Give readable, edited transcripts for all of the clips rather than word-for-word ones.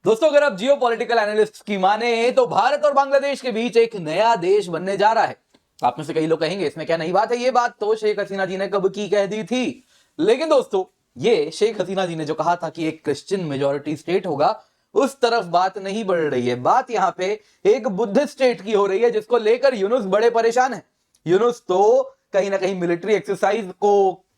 दोस्तों अगर आप जियो पॉलिटिकल एनालिस्ट की माने तो भारत और बांग्लादेश के बीच एक नया देश बनने जा रहा है। आप में से कई लोग कहेंगे इसमें क्या नई बात है, ये बात तो शेख हसीना जी ने कब की कह दी थी। लेकिन दोस्तों ये शेख हसीना जी ने जो कहा था कि एक क्रिश्चियन मेजॉरिटी स्टेट होगा, उस तरफ बात नहीं बढ़ रही है। बात यहां पे एक बुद्धिस्ट स्टेट की हो रही है, जिसको लेकर यूनुस बड़े परेशान है। यूनुस तो कहीं ना कहीं मिलिट्री एक्सरसाइज को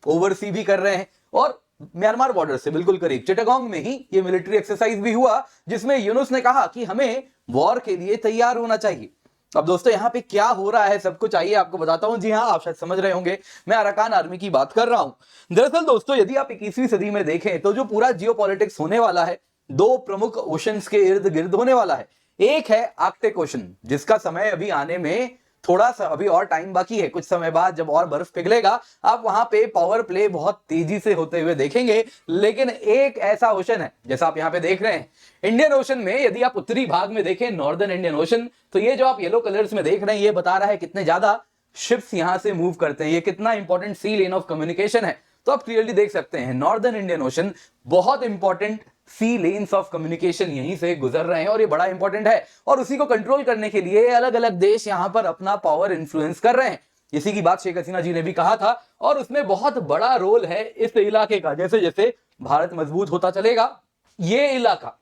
ओवरसी भी कर रहे हैं और म्यांमार बॉर्डर से बिल्कुल करीब चिटागोंग में ही ये मिलिट्री एक्सरसाइज भी हुआ, जिसमें यूनुस ने कहा कि हमें वॉर के लिए तैयार होना चाहिए। अब दोस्तों यहां पे क्या हो रहा है सब कुछ आइए आपको बताता हूं। जी हां, आप शायद समझ रहे होंगे, मैं अराकान आर्मी की बात कर रहा हूं। दरअसल दोस्तों यदि आप 21वीं सदी में देखें तो जो पूरा जियो पॉलिटिक्स होने वाला है, दो प्रमुख ओशंस के इर्द गिर्द होने वाला है। एक है आर्कटिक ओशन, जिसका समय अभी आने में थोड़ा सा अभी और टाइम बाकी है। कुछ समय बाद जब और बर्फ पिघलेगा आप वहां पे पावर प्ले बहुत तेजी से होते हुए देखेंगे। लेकिन एक ऐसा ओशन है, जैसा आप यहां पे देख रहे हैं इंडियन ओशन में, यदि आप उत्तरी भाग में देखें नॉर्दर्न इंडियन ओशन, तो ये जो आप येलो कलर्स में देख रहे हैं ये बता रहा है कितने ज्यादा शिप्स यहां से मूव करते हैं, ये कितना important sea lane of communication है। तो आप क्लियरली देख सकते हैं नॉर्दर्न इंडियन ओशन बहुत important sea lanes of communication यहीं से गुजर रहे हैं और ये बड़ा इंपॉर्टेंट है। और उसी को कंट्रोल करने के लिए अलग अलग देश यहां पर अपना पावर इन्फ्लुएंस कर रहे हैं। इसी की बात शेख हसीना जी ने भी कहा था और उसमें बहुत बड़ा रोल है इस इलाके का। जैसे जैसे भारत मजबूत होता चलेगा, ये इलाका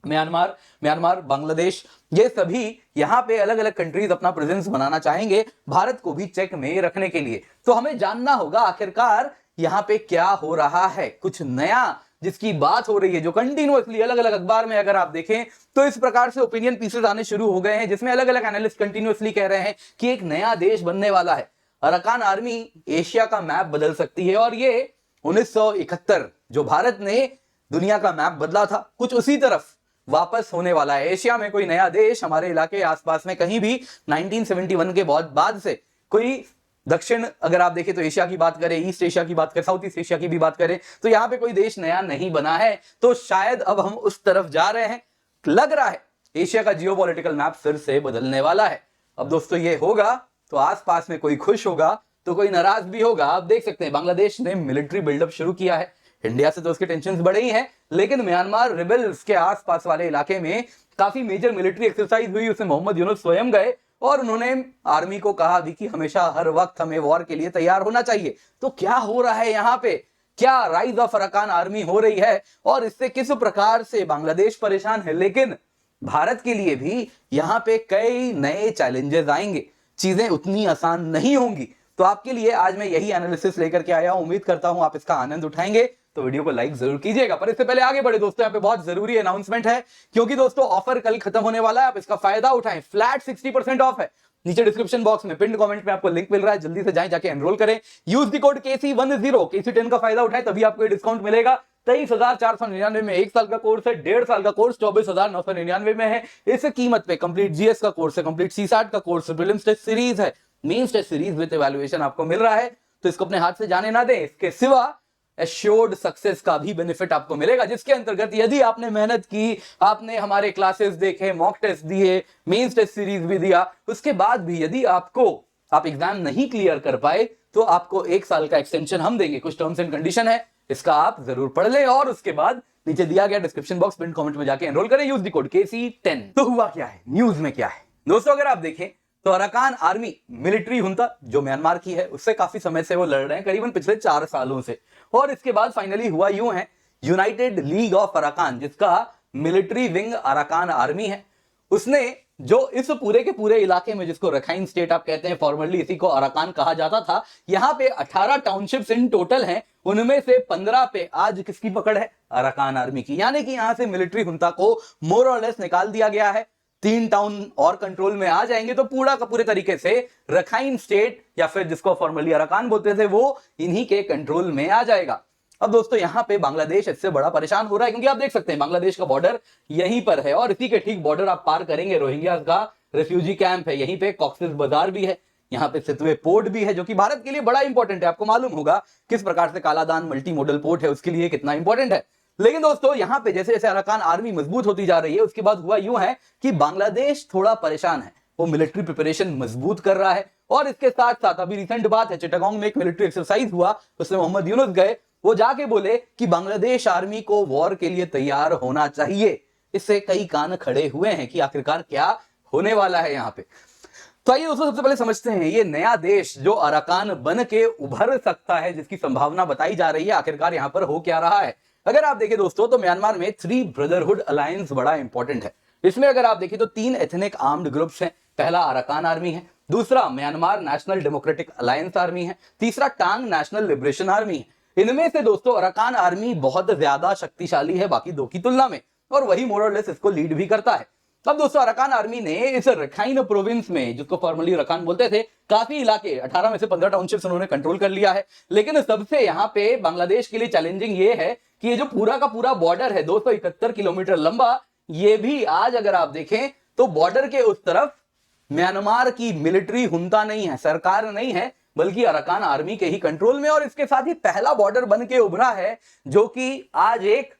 म्यांमार, बांग्लादेश, ये सभी यहां पे अलग अलग कंट्रीज अपना प्रेजेंस बनाना चाहेंगे भारत को भी चेक में रखने के लिए। तो हमें जानना होगा आखिरकार यहां पे क्या हो रहा है, कुछ नया जिसकी बात हो रही है, जो कंटिन्यूअसली अलग अलग अखबार में अगर आप देखें तो इस प्रकार से ओपिनियन पीसेस आने शुरू हो गए हैं, जिसमें अलग अलग एनालिस्ट कंटिन्यूअसली कह रहे हैं कि एक नया देश बनने वाला है। अराकान आर्मी एशिया का मैप बदल सकती है और ये 1971 जो भारत ने दुनिया का मैप बदला था, कुछ उसी तरफ वापस होने वाला है। एशिया में कोई नया देश हमारे इलाके आसपास में कहीं भी 1971 के बहुत बाद से कोई दक्षिण, अगर आप देखें तो एशिया की बात करें, ईस्ट एशिया की बात करें, साउथ ईस्ट एशिया की भी बात करें, तो यहां पे कोई देश नया नहीं बना है। तो शायद अब हम उस तरफ जा रहे हैं, लग रहा है एशिया का जियोपॉलिटिकल मैप फिर से बदलने वाला है। अब दोस्तों ये होगा तो आसपास में कोई खुश होगा तो कोई नाराज भी होगा। आप देख सकते हैं बांग्लादेश ने मिलिट्री बिल्डअप शुरू किया है, इंडिया से तो उसके टेंशन बढ़े ही हैं, लेकिन म्यांमार रिबेल्स के आसपास वाले इलाके में काफी मेजर मिलिट्री एक्सरसाइज हुई। उसमें मोहम्मद यूनुस स्वयं गए और उन्होंने आर्मी को कहा भी कि हमेशा हर वक्त हमें वॉर के लिए तैयार होना चाहिए। तो क्या हो रहा है यहां पे, क्या राइज ऑफ अराकान आर्मी हो रही है और इससे किस प्रकार से बांग्लादेश परेशान है, लेकिन भारत के लिए भी यहां पे कई नए चैलेंजेस आएंगे, चीजें उतनी आसान नहीं होंगी। तो आपके लिए आज मैं यही एनालिसिस लेकर के आया हूं, उम्मीद करता हूं आप इसका आनंद उठाएंगे। तो वीडियो को लाइक जरूर कीजिएगा। पर इससे पहले आगे बढ़े दोस्तों, यहाँ पे बहुत जरूरी अनाउंसमेंट है, क्योंकि दोस्तों ऑफर कल खत्म होने वाला है, आप इसका फायदा उठाएं। फ्लैट 60% ऑफ है। नीचे डिस्क्रिप्शन बॉक्स में पिन कमेंट में आपको लिंक मिल रहा है, जल्दी से जाएं, जाके एनरोल करें। Use the code KC10 KC10 का फायदा उठाएं, तभी आपको डिस्काउंट मिलेगा। 23,499 में 1 साल का कोर्स है, 1.5 साल का कोर्स 24,999 में है। इस कीमत पे कंप्लीट जीएस का कोर्स है, कंप्लीट CSAT का कोर्स है, प्रीलिम्स टेस्ट सीरीज है, mains test series with evaluation आपको मिल रहा है। तो इसको अपने हाथ से जाने ना दें। इसके सिवा एश्योर्ड सक्सेस का भी बेनिफिट आपको मिलेगा, जिसके अंतर्गत यदि आपने मेहनत की, आपने हमारे क्लासेस देखे, मॉक टेस्ट दिए, मेंस टेस्ट सीरीज भी दिया, उसके बाद भी यदि आप एग्जाम नहीं क्लियर कर पाए तो आपको 1 साल का एक्सटेंशन हम देंगे। कुछ टर्म्स एंड कंडीशन है, इसका आप जरूर पढ़ लें और उसके बाद नीचे दिया गया डिस्क्रिप्शन बॉक्स पिन कमेंट में जाके एनरोल करें। Use the code KC10। तो हुआ क्या है, न्यूज में क्या है दोस्तों, अगर आप देखें तो अराकान आर्मी मिलिट्री हुंता जो म्यांमार की है, उससे काफी समय से वो लड़ रहे हैं, करीबन पिछले 4 सालों से। और इसके बाद फाइनली हुआ यूं है, यूनाइटेड लीग ऑफ अराकान, जिसका मिलिट्री विंग अराकान आर्मी है, उसने जो इस पूरे के पूरे इलाके में, जिसको रखाइन स्टेट आप कहते हैं, फॉर्मली इसी को अराकान कहा जाता था, यहां पे 18 टाउनशिप्स इन टोटल हैं, उनमें से 15 पे आज किसकी पकड़ है, अराकान आर्मी की। यानी कि यहां से मिलिट्री हुंता को मोर और लेस निकाल दिया गया है। 3 टाउन और कंट्रोल में आ जाएंगे तो पूरा का पूरे तरीके से रखाइन स्टेट, या फिर जिसको फॉर्मली अराकान बोलते थे, वो इन्हीं के कंट्रोल में आ जाएगा। अब दोस्तों यहां पे बांग्लादेश इससे बड़ा परेशान हो रहा है, क्योंकि आप देख सकते हैं बांग्लादेश का बॉर्डर यहीं पर है और इसी के ठीक बॉर्डर आप पार करेंगे, रोहिंग्या का रेफ्यूजी कैंप है, यहीं पे कॉक्सेस बाजार भी है, यहाँ पे सितवे पोर्ट भी है, जो कि भारत के लिए बड़ा इंपॉर्टेंट है। आपको मालूम होगा किस प्रकार से कालादान मल्टी मॉडल पोर्ट है, उसके लिए कितना इंपॉर्टेंट है। लेकिन दोस्तों यहां पे जैसे जैसे अराकान आर्मी मजबूत होती जा रही है, उसके बाद हुआ यूं है कि बांग्लादेश थोड़ा परेशान है, वो मिलिट्री प्रिपरेशन मजबूत कर रहा है। और इसके साथ साथ अभी रिसेंट बात है, चिटागोंग में एक मिलिट्री एक्सरसाइज हुआ, उसमें मोहम्मद यूनुस गए, वो जाके बोले कि बांग्लादेश आर्मी को वॉर के लिए तैयार होना चाहिए। इससे कई कान खड़े हुए हैं कि आखिरकार क्या होने वाला है यहाँ पे। तो आइए दोस्तों सबसे पहले समझते हैं ये नया देश जो अराकान बन के उभर सकता है, जिसकी संभावना बताई जा रही है, आखिरकार यहाँ पर हो क्या रहा है। अगर आप देखें दोस्तों तो म्यांमार में 3 ब्रदरहुड अलायंस बड़ा इंपॉर्टेंट है। इसमें अगर आप देखें तो 3 एथनिक आर्म्ड ग्रुप्स हैं। पहला अराकान आर्मी है, दूसरा Myanmar national democratic alliance army है, तीसरा टांग नेशनल लिबरेशन आर्मी है। इनमें से दोस्तों अराकान आर्मी बहुत ज्यादा शक्तिशाली है बाकी दो की तुलना में, और वही मोर और लेस इसको लीड भी करता है। अब दोस्तों अराकान आर्मी ने इस रखाइन प्रोविंस में, जिसको फॉर्मली रखान बोलते थे, काफी इलाके 18 में से 15 टाउनशिप्स उन्होंने कंट्रोल कर लिया है। लेकिन सबसे यहाँ पे बांग्लादेश के लिए चैलेंजिंग ये है कि ये जो पूरा का पूरा बॉर्डर है 271 किलोमीटर लंबा, ये भी आज अगर आप देखें तो बॉर्डर के उस तरफ म्यांमार की मिलिट्री हुंता नहीं है, सरकार नहीं है, बल्कि अराकान आर्मी के ही कंट्रोल में। और इसके साथ ही पहला बॉर्डर बन के उभरा है जो कि आज एक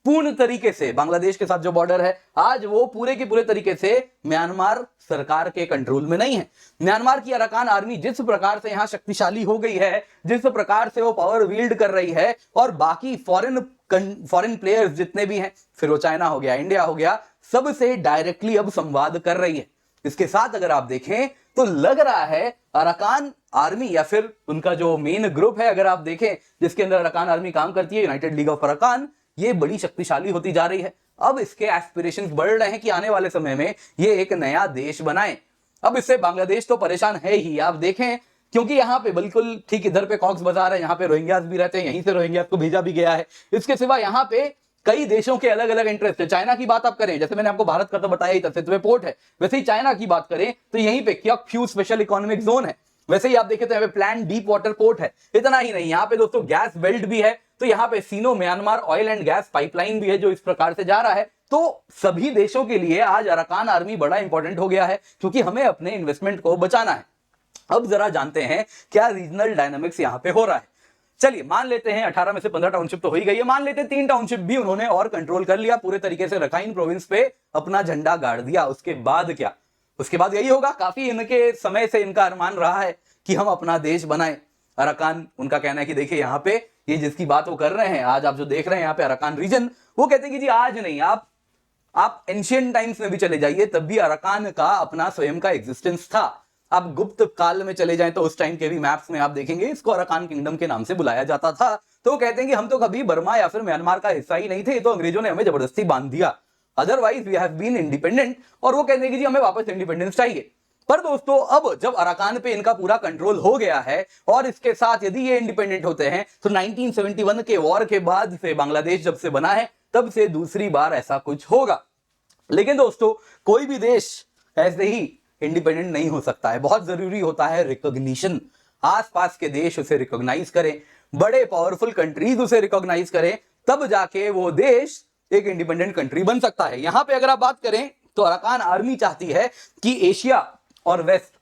पूर्ण तरीके से बांग्लादेश के साथ जो बॉर्डर है आज वो पूरे के पूरे तरीके से म्यांमार सरकार के कंट्रोल में नहीं है। म्यांमार की अराकान आर्मी जिस प्रकार से यहां शक्तिशाली हो गई है, जिस प्रकार से वो पावर वील्ड कर रही है, और बाकी फॉरेन प्लेयर्स जितने भी हैं, फिर वो चाइना हो गया, इंडिया हो गया, सबसे डायरेक्टली अब संवाद कर रही है। इसके साथ अगर आप देखें तो लग रहा है अराकान आर्मी या फिर उनका जो मेन ग्रुप है, अगर आप देखें जिसके अंदर अराकान आर्मी काम करती है, यूनाइटेड लीग ऑफ अराकान, ये बड़ी शक्तिशाली होती जा रही है। अब इसके एस्पिरेशंस बढ़ रहे हैं कि आने वाले समय में ये एक नया देश बनाए। अब इससे बांग्लादेश तो परेशान है ही, आप देखें, क्योंकि यहाँ पे बिल्कुल ठीक इधर पे कॉक्स बाजार है, यहाँ पे रोहिंग्यास भी रहते हैं, यहीं से रोहिंग्यास को भेजा भी गया है। इसके सिवा यहाँ पे कई देशों के अलग अलग इंटरेस्ट है। चाइना की बात आप करें, जैसे मैंने आपको भारत का तो बताया ही, तसेतुए पोर्ट है, वैसे ही चाइना की बात करें तो यहीं पे क्योक फ्यू स्पेशल इकोनॉमिक जोन है। वैसे ही आप देखें तो यहाँ पे प्लान डीप वाटर पोर्ट है। इतना ही नहीं, यहाँ पे दोस्तों गैस बेल्ट भी है, तो यहाँ पे Sino Myanmar oil and gas pipeline भी है जो इस प्रकार से जा रहा है। तो सभी देशों के लिए आज अराकान आर्मी बड़ा इंपॉर्टेंट हो गया है, क्योंकि हमें अपने इन्वेस्टमेंट को बचाना है। अब जरा जानते हैं क्या रीजनल डायनामिक्स यहाँ पे हो रहा है। चलिए मान लेते हैं 18 में से 15 टाउनशिप तो हो ही गई है, मान लेते हैं 3 टाउनशिप भी उन्होंने और कंट्रोल कर लिया, पूरे तरीके से रखाइन प्रोविंस पे अपना झंडा गाड़ दिया। उसके बाद क्या? उसके बाद यही होगा, काफी इनके समय से इनका अरमान रहा है कि हम अपना देश बनाएं। अराकान, उनका कहना है कि देखिए यहाँ पे ये जिसकी बात वो कर रहे हैं, आज आप जो देख रहे हैं यहाँ पे अराकान रीजन, वो कहते हैं कि जी आज नहीं, आप एंशियंट टाइम्स में भी चले जाइए, तब भी अराकान का अपना स्वयं का एग्जिस्टेंस था। आप गुप्त काल में चले जाएं तो उस टाइम के भी मैप्स में आप देखेंगे इसको अराकान किंगडम के नाम से बुलाया जाता था। तो वो कहते हैं कि हम तो कभी बर्मा या फिर म्यांमार का हिस्सा ही नहीं थे, तो अंग्रेजों ने हमें जबरदस्ती बांध दिया, otherwise we have been independent. और वो कहते हैं कि जी हमें वापस इंडिपेंडेंस चाहिए। पर दोस्तों अब जब अराकान पे इनका पूरा कंट्रोल हो गया है, और इसके साथ यदि ये इंडिपेंडेंट होते हैं, तो 1971 के वॉर के बाद से बांग्लादेश जब से बना है तब से दूसरी बार ऐसा कुछ होगा। लेकिन दोस्तों कोई भी देश ऐसे ही इंडिपेंडेंट नहीं हो सकता है, बहुत जरूरी होता है रिकॉग्निशन। आसपास के देश उसे रिकॉग्नाइज करें, बड़े पावरफुल कंट्रीज उसे रिकॉग्नाइज करें, तब जाके वो देश एक इंडिपेंडेंट कंट्री बन सकता है। यहां पे अगर आप बात करें तो अराकान आर्मी चाहती है कि एशिया और वेस्ट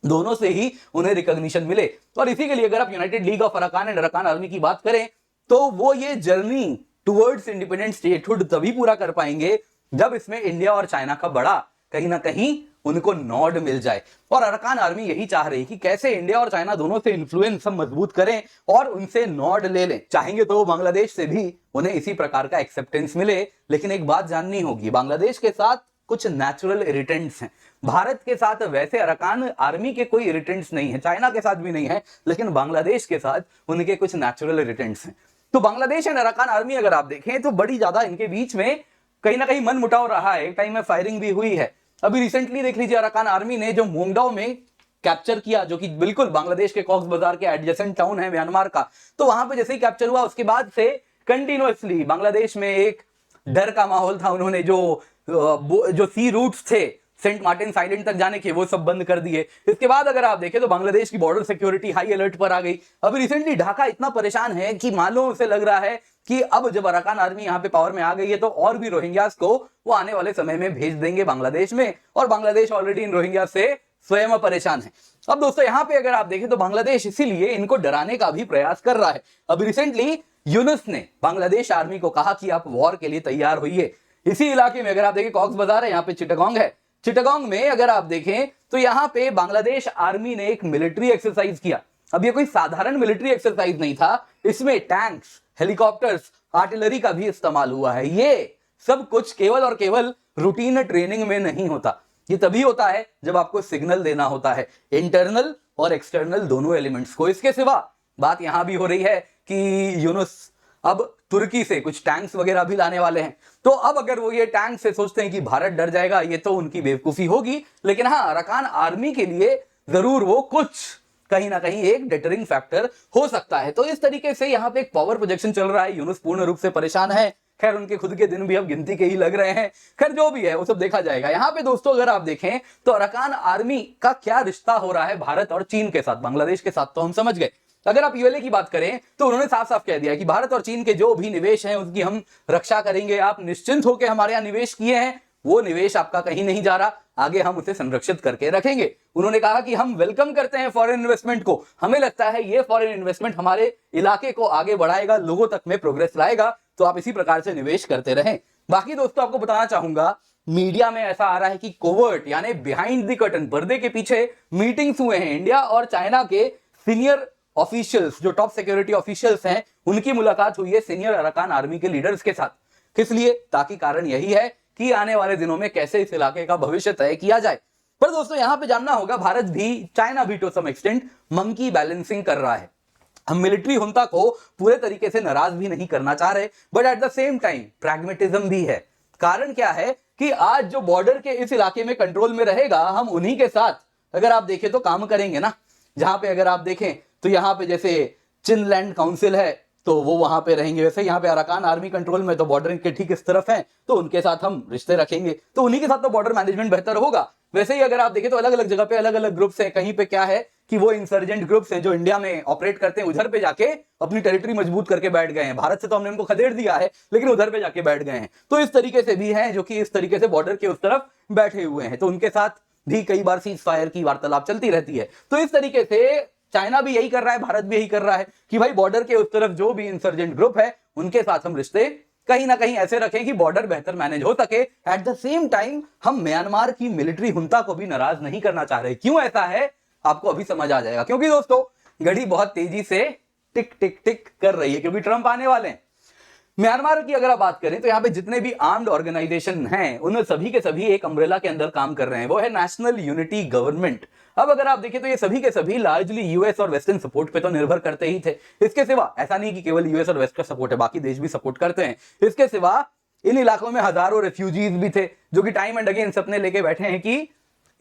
दोनों से ही उन्हें रिकॉग्निशन मिले, और इसी के लिए अगर आप United league of Arakan and Arakan army की बात करें तो वो ये जर्नी टुवर्ड्स इंडिपेंडेंट स्टेटहुड तभी पूरा कर पाएंगे जब इसमें इंडिया और चाइना का बड़ा कहीं ना कहीं उनको नॉड मिल जाए। और अराकान आर्मी यही चाह रही कि कैसे इंडिया और चाइना दोनों से इन्फ्लुएंस हम मजबूत करें और उनसे नॉड ले लें। चाहेंगे तो बांग्लादेश से भी उन्हें इसी प्रकार का एक्सेप्टेंस मिले। लेकिन एक बात जाननी होगी, बांग्लादेश के साथ कुछ नेचुरल इरिटेंट्स हैं। भारत के साथ वैसे अराकान आर्मी के कोई इरिटेंट्स नहीं है, चाइना के साथ भी नहीं है, लेकिन बांग्लादेश के साथ उनके कुछ नेचुरल इरिटेंट्स हैं। तो बांग्लादेश एंड अराकान आर्मी अगर आप देखें तो बड़ी ज्यादा इनके बीच में कहीं ना कहीं मन मुटाव रहा है। एक टाइम में फायरिंग भी हुई है। अभी रिसेंटली देख लीजिए अराकान आर्मी ने जो मोंगडाओ में कैप्चर किया, जो कि बिल्कुल बांग्लादेश के कॉक्स बाजार के एडजेसेंट टाउन है म्यांमार का, तो वहां पे जैसे ही कैप्चर हुआ उसके बाद से कंटिन्यूअसली बांग्लादेश में एक डर का माहौल था। उन्होंने जो सी रूट्स थे सेंट मार्टिन आइलैंड तक जाने के, वो सब बंद कर दिए। इसके बाद अगर आप देखें तो बांग्लादेश की बॉर्डर सिक्योरिटी हाई अलर्ट पर आ गई। अभी रिसेंटली ढाका इतना परेशान है कि मालूम उसे लग रहा है कि अब जब अराकान आर्मी यहाँ पे पावर में आ गई है तो और भी रोहिंग्यास को वो आने वाले समय में भेज देंगे बांग्लादेश में, और बांग्लादेश ऑलरेडी इन रोहिंग्यास से स्वयं परेशान है। अब दोस्तों यहाँ पे अगर आप देखें तो बांग्लादेश इसीलिए इनको डराने का भी प्रयास कर रहा है। अभी रिसेंटली यूनुस ने बांग्लादेश आर्मी को कहा कि आप वॉर के लिए तैयार होइए। इसी इलाके में अगर आप देखें कॉक्स बाजार है, यहाँ पे चिटागोंग है, चिटागोंग में अगर आप देखें तो यहाँ पे बांग्लादेश आर्मी ने एक मिलिट्री एक्सरसाइज किया। अब ये कोई साधारण मिलिट्री एक्सरसाइज नहीं था, इसमें टैंक्स, हेलीकॉप्टर्स, आर्टिलरी का भी इस्तेमाल हुआ है। ये सब कुछ केवल और केवल रूटीन ट्रेनिंग में नहीं होता। ये तभी होता है जब आपको सिग्नल देना होता है, इंटरनल और एक्सटर्नल दोनों एलिमेंट्स को। इसके सिवा बात यहां भी हो रही है कि यूनुस अब तुर्की से कुछ टैंक्स वगैरह भी लाने वाले हैं। तो अब अगर वो ये टैंक से सोचते हैं कि भारत डर जाएगा, ये तो उनकी बेवकूफी होगी। लेकिन हाँ, अराकान आर्मी के लिए जरूर वो कुछ कहीं ना कहीं एक डेटरिंग फैक्टर हो सकता है। तो इस तरीके से यहाँ पे एक पावर प्रोजेक्शन चल रहा है। यूनुस पूर्ण रूप से परेशान है। खैर, उनके खुद के दिन भी अब गिनती के ही लग रहे हैं। खैर, जो भी है वो सब देखा जाएगा। यहाँ पे दोस्तों अगर आप देखें तो अराकान आर्मी का क्या रिश्ता हो रहा है भारत और चीन के साथ, बांग्लादेश के साथ तो हम समझ गए। अगर आप यूएलए की बात करें तो उन्होंने साफ साफ कह दिया कि भारत और चीन के जो भी निवेश हैं उसकी हम रक्षा करेंगे। आप निश्चिंत होकर हमारे यहां निवेश किए हैं, वो निवेश आपका कहीं नहीं जा रहा, आगे हम उसे संरक्षित करके रखेंगे। उन्होंने कहा कि हम वेलकम करते हैं फॉरेन इन्वेस्टमेंट को, हमें लगता है ये फॉरेन इन्वेस्टमेंट हमारे इलाके को आगे बढ़ाएगा, लोगों तक में प्रोग्रेस लाएगा, तो आप इसी प्रकार से निवेश करते रहें। बाकी दोस्तों आपको बताना चाहूंगा, मीडिया में ऐसा आ रहा है कि कोवर्ट यानी बिहाइंड द कर्टन, पर्दे के पीछे मीटिंग्स हुए हैं। इंडिया और चाइना के सीनियर ऑफिशियल्स, जो टॉप सिक्योरिटी ऑफिशियल्स हैं, उनकी मुलाकात हुई है सीनियर अराकान आर्मी के लीडर्स के साथ। किस लिए? ताकि कारण यही है कि आने वाले दिनों में कैसे इस इलाके का भविष्य तय किया जाए। पर दोस्तों यहां पे जानना होगा, भारत भी, चाइना भी to some extent monkey balancing कर रहा है। हम मिलिट्री हुंता को पूरे तरीके से नाराज भी नहीं करना चाह रहे, but at the same time pragmatism भी है। कारण क्या है कि आज जो बॉर्डर के इस इलाके में कंट्रोल में रहेगा, हम उन्हीं के साथ अगर आप देखें तो काम करेंगे ना। जहां पे अगर आप देखें तो यहाँ पे जैसे चिनलैंड काउंसिल है तो वो वहां पे रहेंगे, वैसे यहाँ पे अराकान आर्मी कंट्रोल में तो बॉर्डर के ठीक इस तरफ है, तो उनके साथ हम रिश्ते रखेंगे, तो उन्हीं के साथ तो बॉर्डर मैनेजमेंट बेहतर होगा। वैसे ही अगर आप देखें तो अलग अलग जगह पे अलग अलग ग्रुप्स हैं। कहीं पे क्या है कि वो इंसर्जेंट ग्रुप्स हैं जो इंडिया में ऑपरेट करते हैं, उधर पे जाके अपनी टेरिटरी मजबूत करके बैठ गए हैं। भारत से तो हमने उनको खदेड़ दिया है, लेकिन उधर पे जाके बैठ गए हैं। तो इस तरीके से भी हैं जो कि इस तरीके से बॉर्डर के उस तरफ बैठे हुए हैं, तो उनके साथ भी कई बार सीज फायर की वार्तालाप चलती रहती है। तो इस तरीके से चाइना भी यही कर रहा है, भारत भी यही कर रहा है कि भाई बॉर्डर के उस तरफ जो भी इंसर्जेंट ग्रुप है उनके साथ हम रिश्ते कहीं ना कहीं ऐसे रखें कि बॉर्डर बेहतर मैनेज हो सके। एट द सेम टाइम हम म्यांमार की मिलिट्री हुंता को भी नाराज नहीं करना चाह रहे। क्यों ऐसा है आपको अभी समझ आ जाएगा, क्योंकि दोस्तों घड़ी बहुत तेजी से टिक टिक टिक कर रही है, क्योंकि ट्रंप आने वाले हैं। म्यांमार की अगर आप बात करें तो यहाँ पे जितने भी आर्म्ड ऑर्गेनाइजेशन हैं उन सभी के सभी एक अम्ब्रेला के अंदर काम कर रहे हैं, वो है नेशनल यूनिटी गवर्नमेंट। अब अगर आप देखें तो ये सभी के सभी लार्जली यूएस और वेस्टर्न सपोर्ट पे तो निर्भर करते ही थे। इसके सिवा ऐसा नहीं कि केवल यूएस और वेस्ट का सपोर्ट है, बाकी देश भी सपोर्ट करते हैं। इसके सिवा इन इलाकों में हजारों रेफ्यूजीज भी थे जो कि टाइम एंड अगेन सपने लेके बैठे हैं कि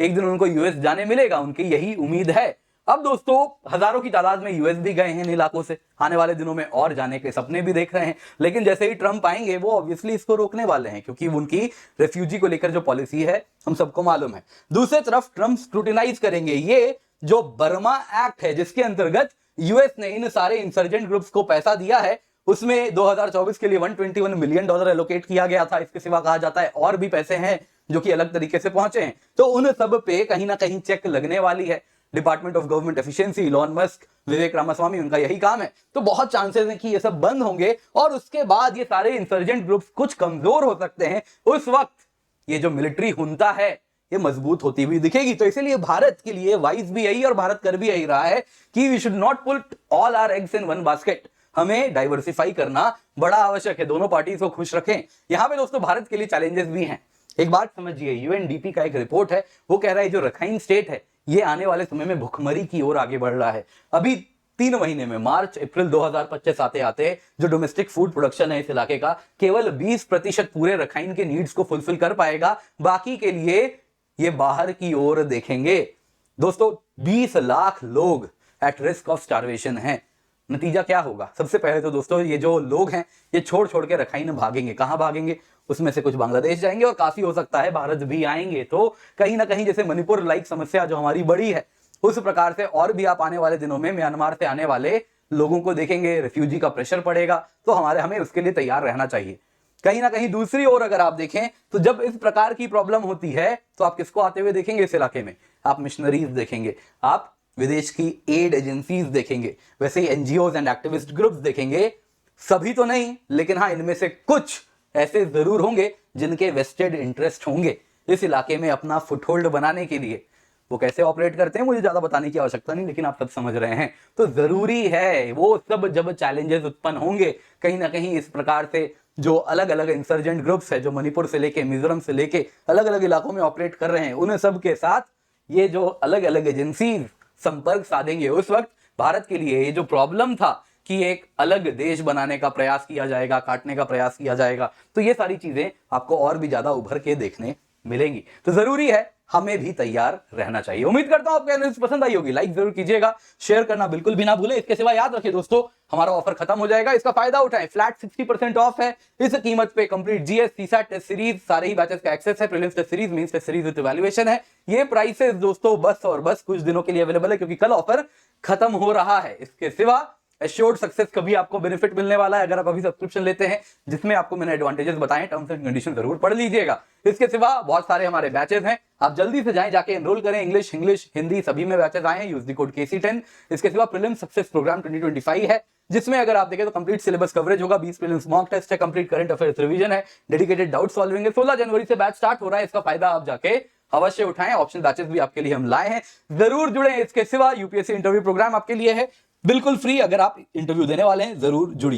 एक दिन उनको यूएस जाने मिलेगा, उनकी यही उम्मीद है। अब दोस्तों हजारों की तादाद में यूएस भी गए हैं इन इलाकों से, आने वाले दिनों में और जाने के सपने भी देख रहे हैं। लेकिन जैसे ही ट्रंप आएंगे वो ऑब्वियसली इसको रोकने वाले हैं, क्योंकि उनकी रेफ्यूजी को लेकर जो पॉलिसी है हम सबको मालूम है। दूसरी तरफ ट्रंप स्क्रूटिनाइज करेंगे ये जो बर्मा एक्ट है, जिसके अंतर्गत यूएस ने इन सारे इंसर्जेंट ग्रुप्स को पैसा दिया है, उसमें 2024 के लिए $121 मिलियन एलोकेट किया गया था। इसके सिवा कहा जाता है और भी पैसे हैं जो कि अलग तरीके से पहुंचे हैं, तो उन सब पे कहीं ना कहीं चेक लगने वाली है। Department of government efficiency, Elon Musk, Vivek Ramaswamy, उनका यही काम है। तो बहुत चांसेस हैं कि ये सब बंद होंगे और उसके बाद ये सारे इंसर्जेंट ग्रुप्स कुछ कमजोर हो सकते हैं। उस वक्त ये जो मिलिट्री हुंता है ये मजबूत होती हुई दिखेगी। तो इसीलिए भारत के लिए वाइज भी यही और भारत कर भी यही रहा है कि we should not put all our eggs in one basket. हमें डाइवर्सिफाई करना बड़ा आवश्यक है, दोनों पार्टीज को खुश रखें। यहां पे दोस्तों भारत के लिए चैलेंजेस भी हैं। एक बात समझिए, यूएनडीपी का एक रिपोर्ट है, वो कह रहा है जो रखाइन स्टेट है ये आने वाले समय में भुखमरी की ओर आगे बढ़ रहा है। अभी 3 महीने में मार्च अप्रैल 2025 आते आते जो डोमेस्टिक फूड प्रोडक्शन है इस इलाके का केवल 20% पूरे रखाइन के नीड्स को फुलफिल कर पाएगा, बाकी के लिए ये बाहर की ओर देखेंगे। दोस्तों 20 लाख लोग एट रिस्क ऑफ स्टारवेशन हैं। नतीजा क्या होगा? सबसे पहले तो दोस्तों ये जो लोग हैं ये छोड़ छोड़ के रखाइन भागेंगे। कहां भागेंगे? उसमें से कुछ बांग्लादेश जाएंगे और काफी हो सकता है भारत भी आएंगे। तो कहीं ना कहीं जैसे मणिपुर लाइक समस्या जो हमारी बड़ी है उस प्रकार से और भी आप आने वाले दिनों में म्यांमार से आने वाले लोगों को देखेंगे, रिफ्यूजी का प्रेशर पड़ेगा। तो हमें उसके लिए तैयार रहना चाहिए। कहीं ना कहीं दूसरी ओर अगर आप देखें तो जब इस प्रकार की प्रॉब्लम होती है तो आप किसको आते हुए देखेंगे इस इलाके में? आप मिशनरीज देखेंगे, आप विदेश की एड एजेंसीज देखेंगे, वैसे ही एनजीओज एंड एक्टिविस्ट ग्रुप्स देखेंगे। सभी तो नहीं, लेकिन हाँ इनमें से कुछ ऐसे जरूर होंगे जिनके वेस्टेड इंटरेस्ट होंगे इस इलाके में अपना फुटहोल्ड बनाने के लिए। वो कैसे ऑपरेट करते हैं मुझे ज्यादा बताने की आवश्यकता नहीं, लेकिन आप सब समझ रहे हैं। तो जरूरी है वो सब जब चैलेंजेस उत्पन्न होंगे कहीं ना कहीं इस प्रकार से जो अलग अलग इंसर्जेंट ग्रुप्स है, जो मणिपुर से लेके मिजोरम से लेके अलग अलग इलाकों में ऑपरेट कर रहे हैं, उन सब के साथ ये जो अलग अलग एजेंसी संपर्क साधेंगे। उस वक्त भारत के लिए ये जो प्रॉब्लम था कि एक अलग देश बनाने का प्रयास किया जाएगा, काटने का प्रयास किया जाएगा, तो ये सारी चीजें आपको और भी ज्यादा उभर के देखने मिलेंगी। तो जरूरी है हमें भी तैयार रहना चाहिए। उम्मीद करता हूं आपको एनालिसिस पसंद आई होगी। लाइक जरूर कीजिएगा, शेयर करना बिल्कुल भी ना भूलें। इसके सिवा याद रखिए दोस्तों, हमारा ऑफर खत्म हो जाएगा, इसका फायदा उठाएं। फ्लैट 60% ऑफ है। इस कीमत पे complete GS, CSAT test series सारे ही बैचेस का एक्सेस है, prelims test series, mains test series with evaluation है। ये प्राइसेस दोस्तों बस और बस कुछ दिनों के लिए अवेलेबल है, क्योंकि कल ऑफर खत्म हो रहा है। इसके सिवा एश्योर्ड सक्सेस का भी आपको बेनिफिट मिलने वाला है अगर आप अभी सब्सक्रिप्शन लेते हैं, जिसमें आपको मैंने एडवांटेजेस बताए। टर्म्स एंड कंडीशन जरूर पढ़ लीजिएगा। इसके सिवा बहुत सारे हमारे बैचेस हैं, आप जल्दी से जाएं, जाके एनरोल करें। इंग्लिश, हिंदी सभी में बैचेस आए हैं। Use the code KC10। इसके सिवा प्रीलिम सक्सेस प्रोग्राम 2025 है, जिसमें अगर आप देखें तो कंप्लीट सिलेबस कवरेज होगा। 20 प्रीलिम्स मॉक टेस्ट है, कंप्लीट करंट अफेयर्स रिवीजन है, डेडिकेटेड डाउट सॉल्विंग है। 16 जनवरी से बैच स्टार्ट हो रहा है। इसका फायदा आप जाके अवश्य उठाएं। ऑप्शन बैचेस भी आपके लिए हम लाए हैं, जरूर जुड़े। इसके सिवा यूपीएससी इंटरव्यू प्रोग्राम आपके लिए है, बिल्कुल फ्री। अगर आप इंटरव्यू देने वाले हैं, जरूर जुड़िए।